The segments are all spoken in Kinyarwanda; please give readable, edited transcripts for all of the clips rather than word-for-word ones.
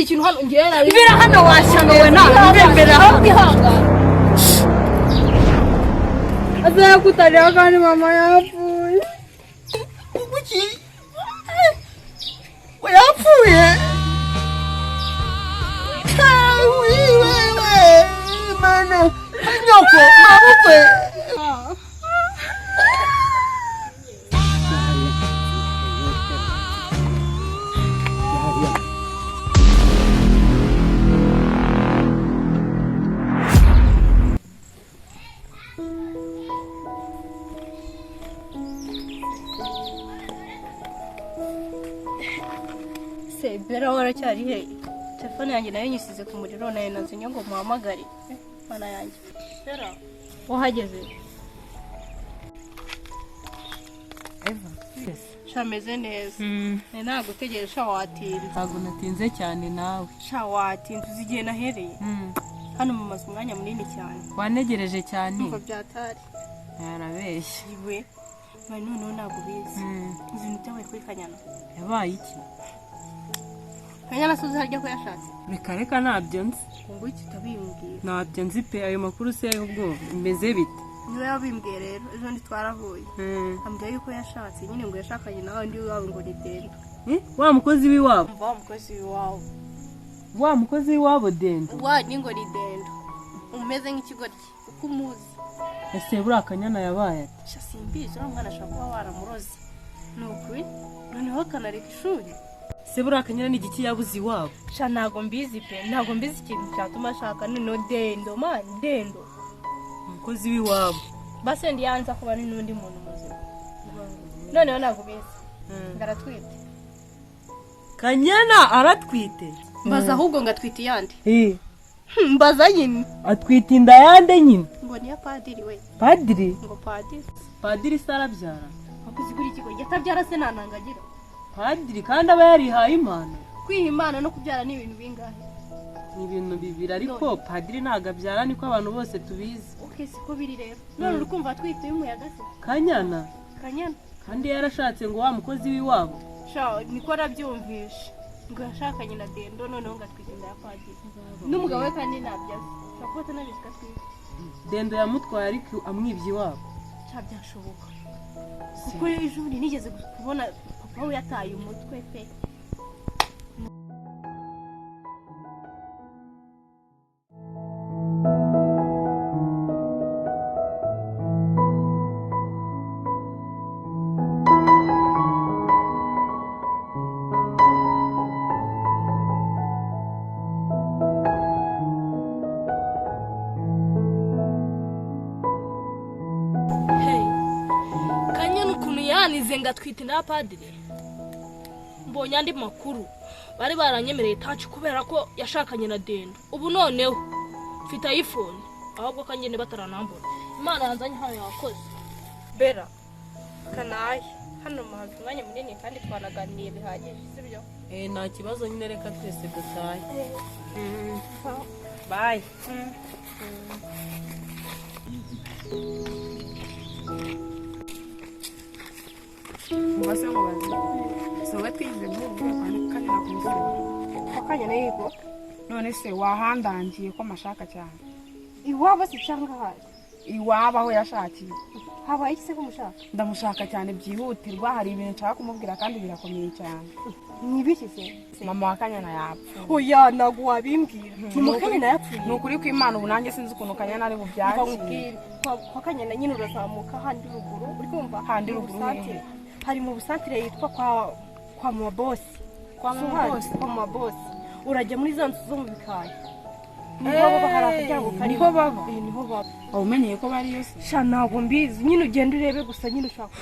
ikintu hano ngiye nabi bira hano washanowe na mbembera hano azaya kutarira kandi mama yapfuye kuki we yapfuye wewe mana nyoko mabukwe Bera waracyari he telefone yanjye nayo nyisize ku muriro nayo nazanye ngo muhamagare mana yanjye Bera wahageze Eva yes shameze neza ntago utegereje watinze ntago natinze cyane nawe watinze uzigiye nahereye hano mu mazu mwanya munini cyane wanegereje cyane ngo byatari yarabeshye iwe none ntago bizi ibintu byabaye kuri Kanyana yabaye iki Kanyana suzi harya ko yashatse reka ntabyo nzi ngo iki tabimbwiye ntabyo nzi pe ayo makuru se ubwo imeze bite niwe yabimbwiye rero ejo ndi twarahuye ambwiye yuko yashatse nyine ngo yashakanye nawe ndi wawe ngo ni Dendo wa mukozi w'iwabo wa mukozi w'iwabo wa mukozi w'iwabo Dendo wa ni ngo ni Dendo umeze nk'ikigoryi uko umuzi ese buriya Kanyana yabaye ati sha simbizi uriya mwana ashaka kuba waramuroze ni ukuri noneho akanareka ishuri se buriya Kanyana ni igiki yabuze iwabo sha ntago mbizi pe ntago mbizi ikintu cyatuma ashaka noneho Dendo umukozi w'iwabo base ndi yanza kuba ni n'undi muntu muzima noneho ntago bizi ngaratwite Kanyana aratwite mbaza ahubwo ngatwite yandi mbaza nyine atwite inda yande nyine ngo niya padiri we padiri ngo padiri sarabyara akuzi kuri ikigo yatabyara se nanangagira padiri kandi aba yarihaye imana kwiha imana no kubyara ni ibintu bingahe ni ibintu bibiri ariko padiri ntago abyara niko abantu bose tubizi siko biri rero none urukumva twite y'umuyaga se Kanyana kandi yarashatse ngo wa mukozi w'iwabo sha niko arabyumvisha ngo yashakanye na Dendo noneho ngatwite inda ya padiri n'umugabo we kandi nabyaze shakote nabisika twite Dendo yamutwaye ariko amwibye iwabo cyabyanshoboka kuko ejo nigeze kubona papa we yataye umutwe pe ngatwite na padiri mbonye andi makuru bari baranyemereye taci kubera ko yashakanye na Dendo ubu noneho mfite iPhone ahubwo kangene bataranambona imana yanzanye hano yakoze Bera kanaye hano mahazi mwanya munini kandi twanaganiye bihagije sibyo nta kibazo nyine reka twese dutaye bye Mubase mubaze sowe twize n'ubwo kandi nakumva Kanyana yego none se wahandangiye ko mashaka cyane iwabo se cyangwa haje iwaba aho yashakiye habaye iki se ko mushaka ndamushaka cyane byihutirwa hari ibintu nshaka kumubwira kandi birakomeye cyane nibiki se mama wa Kanyana yapfuye oya nago wabimbwira mama Kanyana yapfuye nukuri ko Imana ubu nanjye sinzi ukuntu Kanyana ari bubyakire kwa Kanyana nyine urazamuka handi ruguru uri kumva handi ruguru hari mu busantire yitwa kwa mabosi kwa mabosi urajya muri za nzu zo mu bikaya niho baba hari akajyango niho baba niho baba umenyeye ko bari yose sha ntago mbizi nyine ugenda urebe gusa nyine ushaka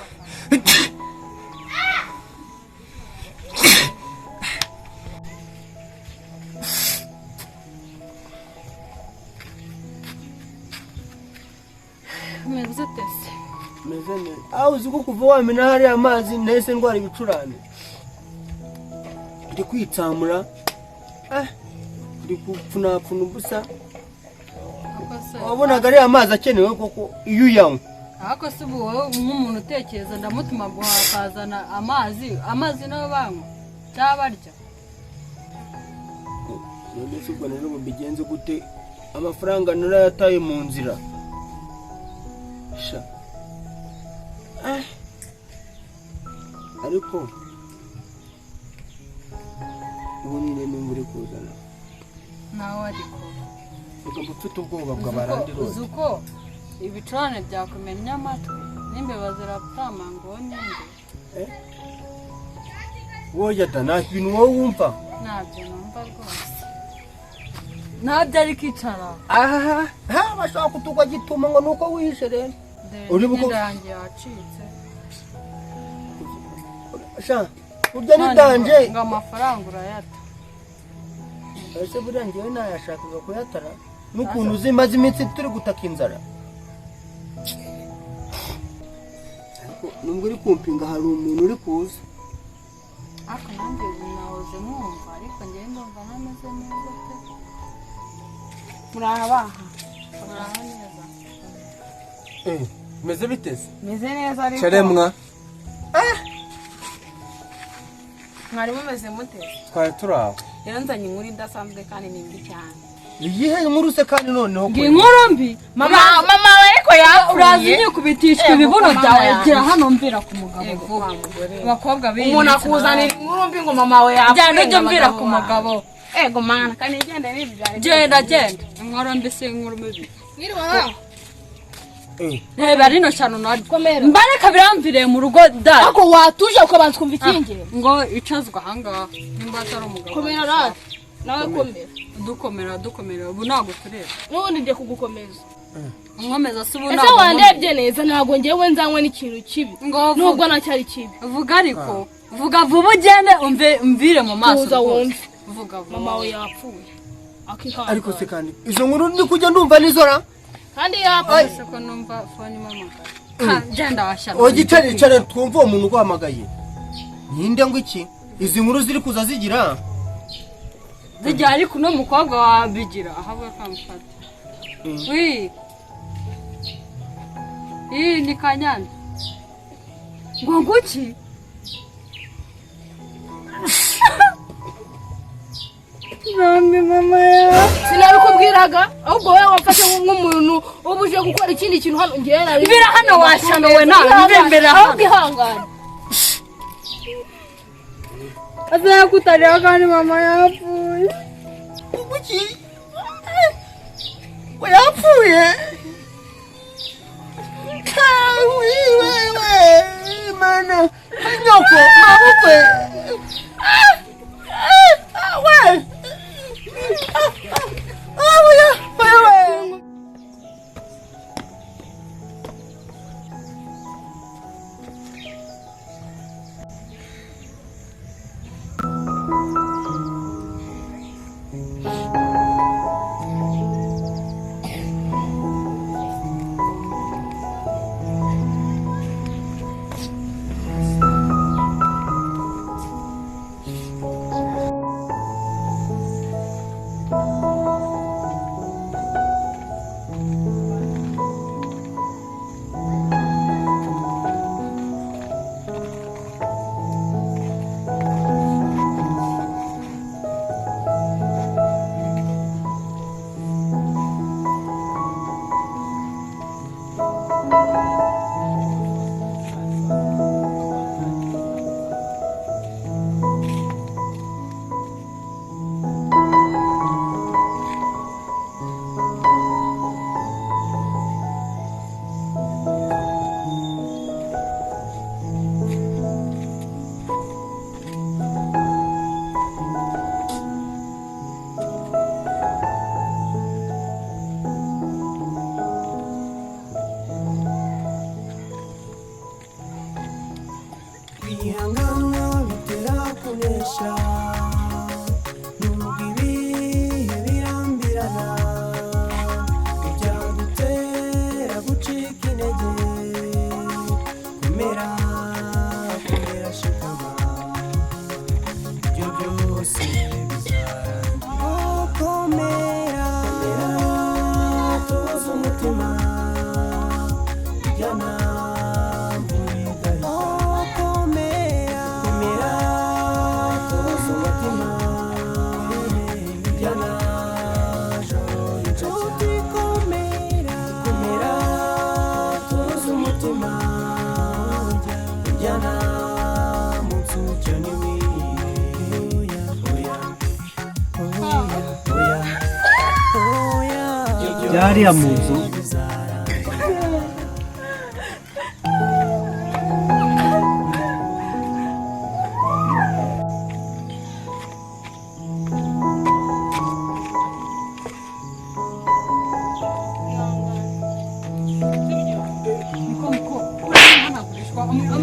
umeze utese meze neza aho uzi ko kuva wamena hariya amazi nahise ndwara ibicurane ndi kwitsamura ndi gupfunapfuna ubusa wabonaga ariya amazi akenewe koko iyo uyanywa ariko se ubu wowe nk'umuntu utekereza ndamutuma guhakazana amazi nayo banywa cyangwa barya none se ubwo rero mbigenze gute amafaranga narayataye mu nzira sha ariko ubu nyine ni muri kuzana nawe ariko ugomba ufite ubwoba bw'abarandi rose uzi uko ibicurane byakumenya amatwi n'imbeba zirapfama ngo ninde wowe da nta bintu wowe wumva ntabyo numva rwose ntabyo ari kwicara bashaka kutugwa gituma ngo nuko wihishe rero uri buko yanjye yacitse sha urya ni danje ngo amafaranga urayata ese buriya njyewe nayashakaga kuyatara n'ukuntu uzimaze iminsi turi gutaka inzara ariko nubwo uri kumpinga hari umuntu uri kuza ariko nanjye nahoze mwumva ariko njyewe ndumva nameze neza pe murahabaha muraho neza meze biteze meze neza ariko ceremwa mwari mumeze mute twari turaho rero nzanye inkuru idasanzwe kandi ni mbi cyane iyihe nkuru se kandi noneho ngo inkuru mbi mama we ariko urazi yapfuye nyikubitishwa ibibuno byawe gira hano mvira ku mugabo abakobwa biyi umuntu akuzanira inkuru mbi ngo mama we yapfuye genda ujye mvira ku mugabo ego mana kandi igende n'ibyari genda inkuru mbi si inkuru mibi Mwiriwe. ntebe rino cyane nari Komera. mbareka biramvire mu rugo da Ako watuje ukabanza kumva ikingere. ngo icazwa ahangaha nimba atari umugabo Komera rati. Nawe komera. dukomera ubu ntabwo tureba Nubundi ngiye kugukomeza. nkomeza si ubu Ese ntabwo wandebye neza ntabwo ngewe nzanywe n'ikintu kibi. ngo Nubwo nacyari kibi. vuga ariko vuga vuba ugende umvire mu maso Tuza wumve. vuga vuba Mama we yapfuye. Akihanga. ariko se kandi izo nkuru ndi kujya ndumva nizora Kandi yapfuye. ese ko numva fone mamagara genda washyana ogicare twumva uwo muntu uguhamagaye ninde ngo iki izi nkuru ziri kuza zigira zijya ariko uno mukobwa wabigira ahabwa kamufata ni kanyana ngo nguki nami mama ya Sinabikubwiraga ahubwo wowe wafashe nk'umuntu ubuje gukora ikindi kintu hano ngiye nari. bira hano washyana we nawe mbere hano Ahubwo ihangane. azakutarira kandi mama yapfuye kuki we yapfuye wewe mana nyoko mabukwe tujyana mu nzu Johnny oya byariya mu nzu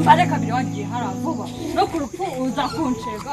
mbare kabiri wagiye haravuba no ku rupfu uza kunshega